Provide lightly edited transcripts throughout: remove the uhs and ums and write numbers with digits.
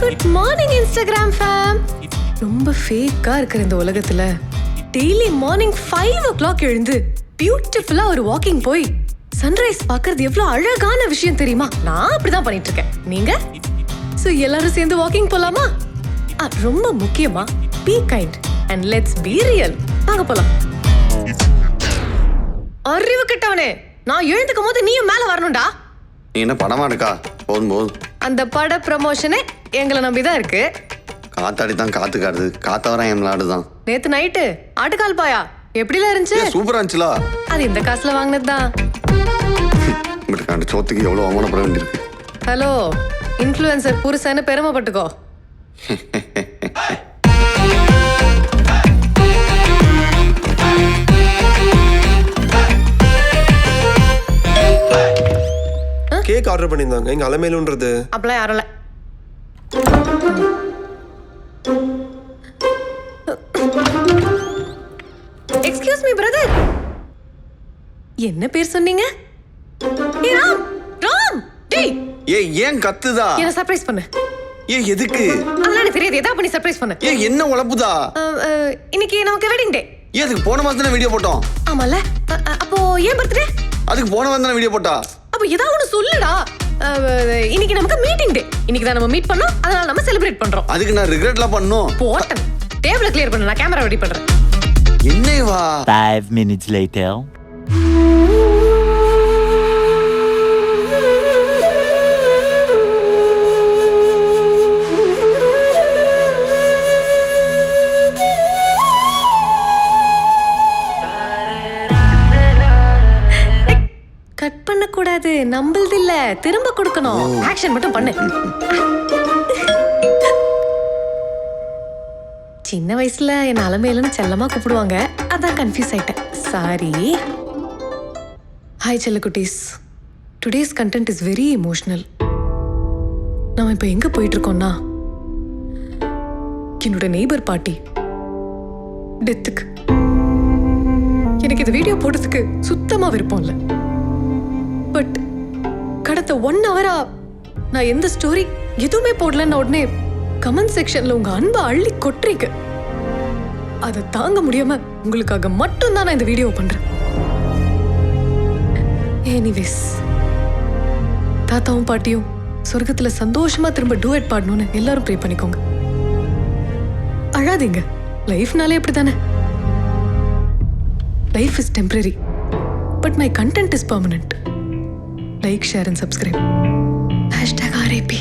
Good morning Instagram fame. ரொம்ப ஃபேக்கா இருக்கிற இந்த உலகத்துல டெய்லி மார்னிங் 5 o'clock எழுந்து பியூட்டிஃபுல்லா ஒரு வாக்கிங் போய் சன்ரைஸ் பார்க்கிறது எவ்வளவு அழகான விஷயம் தெரியுமா? நான் அப்படிதான் பண்ணிட்டு இருக்கேன். நீங்க? சோ எல்லாரும் சேர்ந்து வாக்கிங் போலாமா? ரொம்ப முக்கியமா be kind and let's be real. வாங்க போலாம். அறிவு கிட்டவனே, நான் எழுந்துக்கும் போது நீயும் மேல வரணும்டா. நீ என்ன படமா இருக்கா? போதும். அந்த பட ப்ரமோஷனே எங்களை நம்பிதான் இருக்கு. காத்தாடி தான் காத்துக்காடுது, காத்தவரம் என் விளையாடுதான். நேத்து நைட்டு ஆட்டுக்கால் பாயா எப்படிலாம் இருந்துச்சு? சூப்பரா இருந்துச்சுலா. அது இந்த காசுல வாங்கினதுதான். பட் அந்த சோத்துக்கு எவ்வளவு அவமானப்பட வேண்டியிருக்கு. ஹலோ, இன்ஃப்ளூயன்சர் புருஷன்னு பெருமைப்பட்டுக்கோ. கேக் ஆர்டர் பண்ணியிருந்தாங்க இங்க அலமேலுன்றது. அப்பலாம் யாரும் இல்ல. எக்ஸ்கியூஸ் மீ பிரதர், என்ன பேர் சொன்னீங்க? ஏய் ராம், ராம் டேய். ஏன் கத்துதா? என்ன சர்ப்ரைஸ் பண்ணு. எதுக்கு? அதெல்லாம் எனக்கு தெரியாது. ஏதா பண்ணி சர்ப்ரைஸ் பண்ணு. என்ன உழப்புதா? இன்னைக்கு நமக்கு வெட்டிங் டே. அதுக்கு போன மாசம் தானே வீடியோ போட்டோம். ஆமால, அப்போ ஏன் பர்த்டே? அதுக்கு போன மாசம் தானே வீடியோ போட்டா. அப்ப ஏதாவது ஒன்னு சொல்லுடா. இன்னைக்கு நமக்கு மீட்டிங் டே. இன்னைக்கு தான் நம்ம மீட் பண்ணோம், அதனால நம்ம செலிப்ரேட் பண்றோம். அதுக்கு நான் ரிக்ரெட்லாம் பண்ணனும். போட்டன் டேபிள கிளியர் பண்ணு, நான் கேமரா ரெடி பண்றேன். என்னைவா? 5 minutes later. கட் பண்ண கூடாது, நம்பல்து இல்ல, திரும்ப கொடுக்கணும். ஆக்ஷன் மட்டும் பண்ணு. சின்ன வயசுல என்ன அலமேலுன்னு செல்லமா கூப்பிடுவாங்க, அதான் கன்ஃபியூஸ் ஆயிட்டேன். சாரி. ஹாய் செல்லக்குட்டீஸ். Today's content is very emotional. நம்ம இப்ப எங்க போயிட்டு இருக்கோம்னா, என்னோட நெய்பர் பாட்டி டெத்துக்கு. எனக்கு இந்த வீடியோ போடுறதுக்கு சுத்தமா விருப்பம் இல்லை. பட் கடந்த 1 hour நான் எந்த ஸ்டோரி எதுவுமே போடலன்னு உடனே கமெண்ட் செக்ஷன்ல உங்க அன்பை அள்ளி கொட்டுறீங்க. அதை தாங்க முடியாம உங்களுக்காக மட்டும் தான் நான் இந்த வீடியோ பண்றேன். எனிவேஸ், தாத்தாவும் பாட்டியும் சொர்க்கத்துல சந்தோஷமா திரும்ப டூயட் பாடணும்னு எல்லாரும் ப்ரே பண்ணிக்கோங்க. அழாதீங்க, லைஃப்னாலே அப்படித்தானே. Life is temporary, but my content is permanent. Like, share and subscribe. #RAP.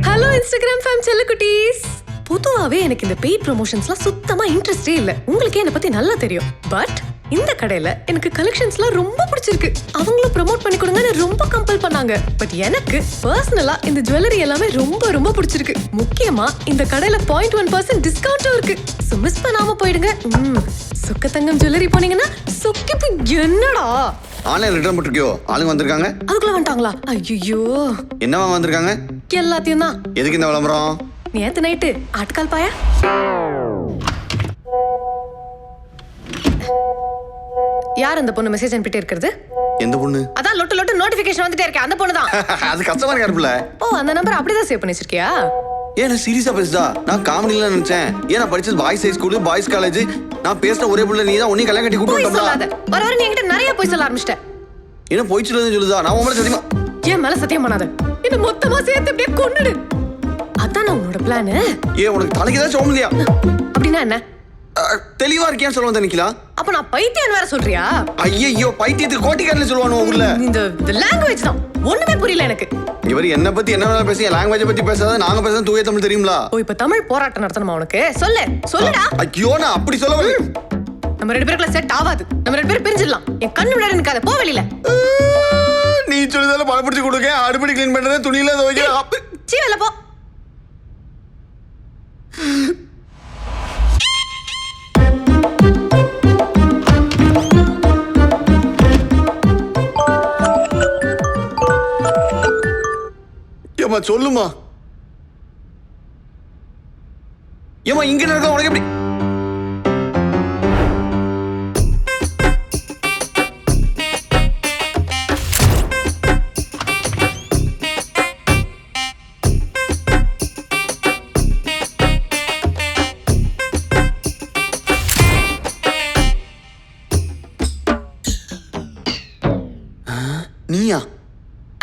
Hello Instagram fame செல்லக்குட்டீஸ். பொதுவாவே எனக்கு இந்த பெய்ட் ப்ரமோஷன்ஸ்லாம் சுத்தமா இன்ட்ரெஸ்டே இல்லை. உங்களுக்கே என்னை பத்தி நல்லா தெரியும். பட் இந்த கடையில எனக்கு கலெக்ஷன்ஸ்லாம் ரொம்ப பிடிச்சிருக்கு. அவங்களும் ப்ரோமோட் பண்ணி கொடுங்கன்னு ரொம்ப கம்பல் பண்ணாங்க. பட் எனக்கு பர்சனலா இந்த ஜுவல்லரி எல்லாமே ரொம்ப ரொம்ப பிடிச்சிருக்கு. முக்கியமா இந்த கடையில 0.1% டிஸ்கவுண்ட்டும் இருக்கு. சோ மிஸ் பண்ணாம போயிடுங்க. சொக்க தங்கம் ஜுவல்லரி போனீங்கன்னா சொக்கிப்பு என்னடா. ஆன்லைன் ரிட்டர்ன் போட்டுருக்கியோ? ஆளுங்க வந்திருக்காங்க. அதுக்குள்ள வந்துட்டாங்களா? ஐயோ, என்னவா வந்திருக்காங்க? எல்லாத்தையும் தான். எதுக்கு இந்த விளம்பரம்? நேத்து நைட்டு ஆட்டுக்கால் பாயா. யார் அந்த பொண்ணு மெசேஜ் அனுப்பிட்டே இருக்கிறது? எந்த பொண்ணு? அதான் லொட்டு லொட்டு நோட்டிபிகேஷன் வந்துட்டே இருக்கே, அந்த பொண்ணு தான். அது கஸ்டமர் கேர்ல. ஓ, அந்த நம்பர் அப்படிதான் சேவ் பண்ணி வச்சிருக்கியா? ஏன் சீரியஸா பேசுதா? நான் காமெடில நினைச்சேன். ஏன் நான் படிச்சது boys high school, boys college. நான் பேசுற ஒரே புள்ள நீ தான். உன்னை கல்யாணம் கட்டி கூட்டி போய் வந்தா. சொல்லாத. வர வர நீ என்கிட்ட நிறைய போய் சொல்ல ஆரம்பிச்சிட்ட. என்ன போய் சொல்லுதா? நான் உன் மேல சத்தியமா. ஏன் மேல சத்தியம் பண்ணாத. என்ன மொத்தமா சேர்த்து அப்படியே கொன்னுடு. அதான் உன்னோட பிளான். ஏன் உனக்கு தலைக்கு ஏதாவது சோம் இல்லையா? அப்படின்னா என்ன? தெளிவா இருக்கியான்னு சொல்ல வந்த நிக்கலாம். அப்ப நான் பைத்தியம் வேற சொல்றியா? ஐயோ, பைத்தியத்துக்கு கோட்டிக்காரன்னு சொல்லுவானு ஊர்ல. இந்த லாங்குவேஜ் தான் ஒண்ணுமே புரியல எனக்கு. இவர் என்ன பத்தி என்ன வேணா பேசி, லாங்குவேஜ் பத்தி பேசாத. நாங்க பேசுறது தூய தமிழ் தெரியுங்களா? ஓ, இப்ப தமிழ் போராட்டம் நடத்தணுமா உனக்கு? சொல்லுடா. ஐயோ, நான் அப்படி சொல்ல வரல. நம்ம 2 பேருக்குள்ள செட் ஆகாது. நம்ம 2 பேரும் பிரிஞ்சிடலாம். என் கண்ணு விட நிக்காத, போ வெளியில. நீ சொல்லுதால பழ பிடிச்சு கொடுக்க, அடுப்படி கிளீன் பண்றது, துணியில துவைக்க. சீ வெளில போ. ஏமா சொல்லுமா. ஏமா இங்க இருக்க உனக்கு எப்படி?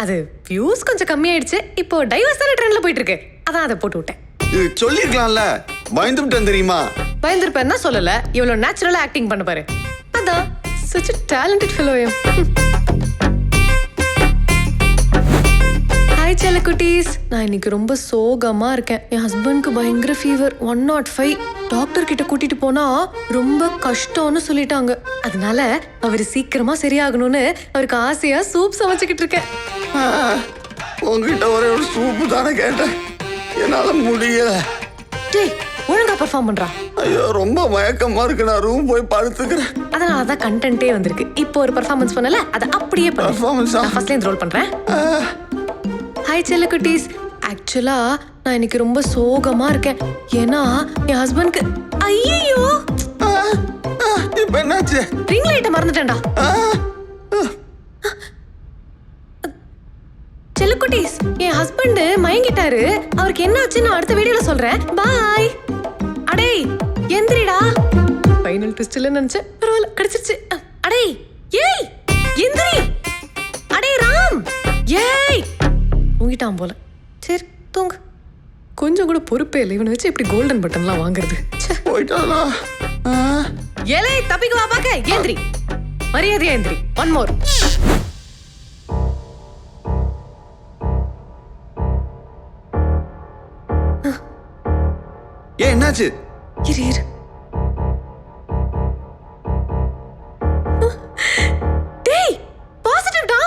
அது வியூஸ் கொஞ்சம் கம்மியாயிடுச்சு. இப்போ டைவர்ஸ் தானே ட்ரெண்ட்ல போயிட்டு இருக்கு, அதான் அதை போட்டு விட்டேன். இது சொல்லிருக்கலாம்ல, பயந்துட்டேன் தெரியுமா? பயந்துருப்பேன்னா சொல்லல, இவ்வளவு நேச்சுரலா ஆக்டிங் பண்ண பாரு. அதான் such a talented fellow. Hi செல்லக்குட்டீஸ், நான் இன்னைக்கு ரொம்ப சோகமா இருக்கேன். என் ஹஸ்பண்ட்க்கு பயங்கர ஃபீவர், 105. டாக்டர் கிட்ட கூட்டிட்டு போனா ரொம்ப கஷ்டம்னு சொல்லிட்டாங்க. அதனால அவர் சீக்கிரமா சரியாகணும்னு அவருக்கு ஆசையா சூப் சமைச்சுக்கிட்டு இருக்கேன். உங்ககிட்ட ஒரே ஒரு சூப்பு தானே கேட்டேன், என்னால முடியல. டேய், ஒழுங்கா பெர்ஃபார்ம் பண்றா. ஐயோ ரொம்ப மயக்கமா இருக்கு, நான் ரூம் போய் படுத்துக்கிறேன். அதனாலதான் கண்டென்ட்டே வந்திருக்கு. இப்போ ஒரு பெர்ஃபார்மன்ஸ் பண்ணல, அதை அப்படியே பண்ணு. பெர்ஃபார்மன்ஸா? நான் ஃபர்ஸ்ட்ல இருந்து ரோல் பண்றேன். ஹாய் செல்லக்குட்டீஸ், ஆக்சுவலா நான் இன்னைக்கு ரொம்ப சோகமா இருக்கேன். ஏன்னா என் ஹஸ்பண்ட்க்கு ஐயோ இப்ப என்னாச்சு? ரிங் லைட்டை மறந்துட்டேன்டா. செல்லக்குட்டீஸ், என் ஹஸ்பண்ட் மயங்கிட்டாரு. அவருக்கு என்ன ஆச்சுன்னு நான் அடுத்த வீடியோல சொல்றேன். பாய். அடே எந்திரிடா. ஃபைனல் ட்விஸ்ட் இல்ல நினைச்சேன், பரவாயில்ல கிடைச்சிருச்சு. அடே ஏய் எந்திரி. அடே ராம் ஏய், தூங்கிட்டான் போல. சரி தூங்கு. கொஞ்சம் கூட பொறுப்பே இல்லை, இவனை வச்சு எப்படி கோல்டன் பட்டன்லாம் வாங்குறது. போயிட்டானா? ஏலே தப்பிக்கு வா பாக்க. ஏந்திரி, மரியாதையா ஏந்திரி. One more. ஏன் என்னாச்சு? இரு இரு. டேய் பாசிட்டிவ்டா.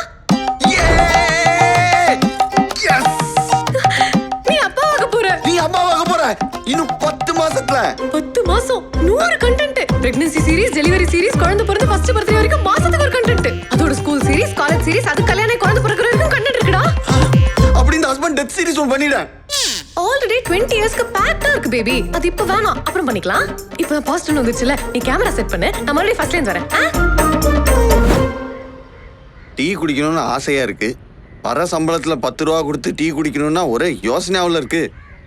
நீ அப்பாவாக போற. நீ அம்மாவாக போற இன்னும் 10 மாசத்துல. 10 மாசம் 100 content. Pregnancy series, delivery series, குழந்தை பிறந்து ஃபர்ஸ்ட் பர்த்டே வரைக்கும் மாசத்துக்கு ஒரு கண்டென்ட். அதோட ஸ்கூல் சீரிஸ், காலேஜ் சீரிஸ், அது கல்யாணம் குழந்தை பிறக்கிற வரைக்கும் கண்டென்ட் இருக்குடா. அப்படி இந்த ஹஸ்பண்ட் டெத் சீரிஸ் ஒன்று பண்ணிடுறேன். ஆல்ரெடி 20 இயர்ஸ்க்கு பேக்டா இருக்கு பேபி. அது இப்ப வேணாம், அப்புறம் பண்ணிக்கலாம். இப்போ பாசிட்டிவ் வந்துச்சுல, நீ கேமரா செட் பண்ணு, நான் மறுபடியும் ஃபர்ஸ்ட்ல இருந்து வரேன். டீ குடிக்கணும்னு ஆசையா இருக்கு. வர சம்பளத்துல 10 ரூபா கொடுத்து டீ குடிக்கணும்னா ஒரே யோசனையாவில் இருக்கு.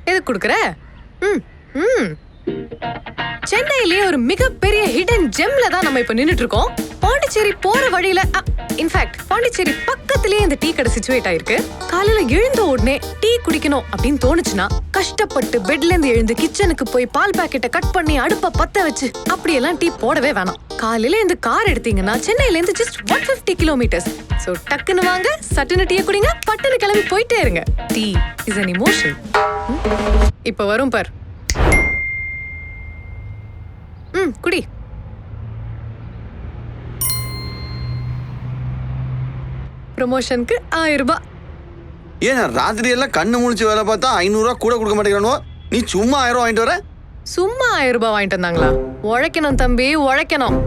எதுக்கு கொடுக்குற? சென்னையிலேயே ஒரு மிகப்பெரிய ஹிடன் ஜெம்ல தான் நம்ம இப்ப நின்னுட்டு இருக்கோம். பாண்டிச்சேரி போற வழியில, இன்ஃபேக்ட் பாண்டிச்சேரி பக்கத்திலேயே இந்த டீ கடை சிச்சுவேட் ஆயிருக்கு. காலையில எழுந்த உடனே டீ குடிக்கணும் அப்படின்னு தோணுச்சுன்னா கஷ்டப்பட்டு பெட்ல இருந்து எழுந்து கிச்சனுக்கு போய் பால் பாக்கெட்டை கட் பண்ணி அடுப்ப பத்த வச்சு அப்படியெல்லாம் டீ போடவே வேணாம். காலையில இந்த கார் எடுத்தீங்கன்னா சென்னையில இருந்து ஜஸ்ட் 150 கிலோமீட்டர்ஸ். சோ டக்குன்னு வாங்க, சட்டுன்னு டீ குடிங்க, பட்டுன்னு கிளம்பி போயிட்டே இருங்க. Tea is an emotion. இப்ப வரும் பார். குடி. ப்ரமோஷனுக்கு 1000 ரூபாய். ஏன் ராத்திரி எல்லாம் கண்ணு முழிச்சு வேலை பார்த்தா 500 ரூபா கூட கொடுக்க மாட்டேங்கிறானோ? நீ சும்மா 1000 ரூபா வாங்கிட்டு வர? சும்மா 1000 ரூபாய் வாங்கிட்டு வந்தாங்களா? உழைக்கணும் தம்பி, உழைக்கணும்.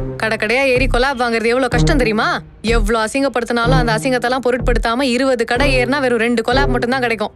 கடையா ஏறி கொலாப் வாங்குறது எவ்வளவு கஷ்டம் தெரியுமா? எவ்வளவு அசிங்கப்படுத்தினாலும் அந்த அசிங்கத்தெல்லாம் பொருட்படுத்தாம 20 கடை ஏறினா வெறும் 2 கொலாப் மட்டும் தான் கிடைக்கும்.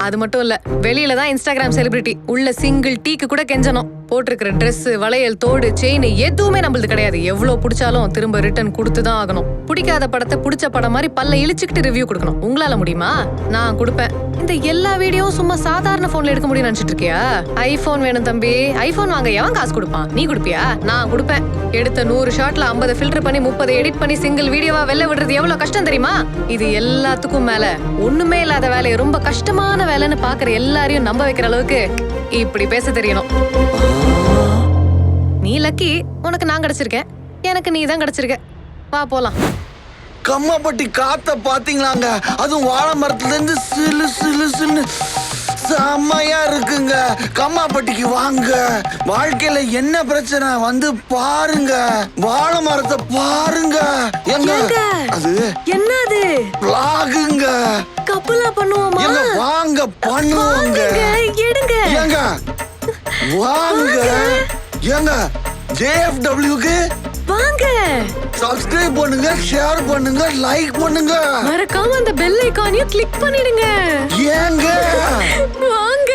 அது மட்டும் இல்ல, வெளியில தான் இன்ஸ்டாகிராம் செலிபிரிட்டி, உள்ள சிங்கிள் டீக்கு கூட கெஞ்சணும். போட்டிருக்கிற ட்ரெஸ், வளையல், தோடு, செயின் எதுவுமே நம்மளுது கிடையாது. எவ்வளவு பிடிச்சாலும் திரும்ப ரிட்டர்ன் கொடுத்துதான் ஆகணும். பிடிக்காத படத்தை பிடிச்ச படம் மாதிரி பல்ல இழிச்சுக்கிட்டு ரிவ்யூ கொடுக்கணும். உங்களால முடியுமா? நான் கொடுப்பேன். இந்த எல்லா வீடியோவும் சும்மா சாதாரண போன்ல எடுக்க முடியும்னு நினைச்சிட்டு இருக்கியா? ஐபோன் வேணும் தம்பி. ஐபோன் வாங்க எவன் காசு கொடுப்பான்? நீ கொடுப்பியா? நான் கொடுப்பேன். எடுத்த 100 ஷாட்ல 50 ஃபில்டர் பண்ணி 30 எடிட் பண்ணி சிங்கிள் வீடியோவா வெளில விடுறது எவ்வளவு கஷ்டம் தெரியுமா? இது எல்லாத்துக்கும் மேல ஒண்ணுமே இல்லாத வேலையை ரொம்ப கஷ்டமான வேலைன்னு பாக்குற எல்லாரையும் நம்ப வைக்கிற அளவுக்கு இப்படி பேச தெரியணும். நீ லக்கி, உனக்கு நான் கிடைச்சிருக்கேன், எனக்கு நீ தான் கிடைச்சிருக்க. வா போலாம். கம்மாப்பட்டி காத்த பாத்தீங்களாங்க? அதுவும் வாழை மரத்துல இருந்து சிலு சிலு சிலு செம்மையா இருக்குங்க. கம்மாப்பட்டிக்கு வாங்க. வாழ்க்கையில என்ன பிரச்சனை வந்து பாருங்க. வாழை மரத்தை பாருங்க. எங்க அது என்னது? vlogங்க. கப்பலா பண்ணுவோமா? எங்க வாங்க பண்ணுவாங்க. எடுங்க. எங்க வாங்க. எங்க JFWக்கு வாங்க. சப்ஸ்கிரைப் பண்ணுங்க, ஷேர் பண்ணுங்க, லைக் பண்ணுங்க. மறக்காம அந்த பெல் ஐகானையும் கிளிக் பண்ணிடுங்க. ஏங்க வாங்க.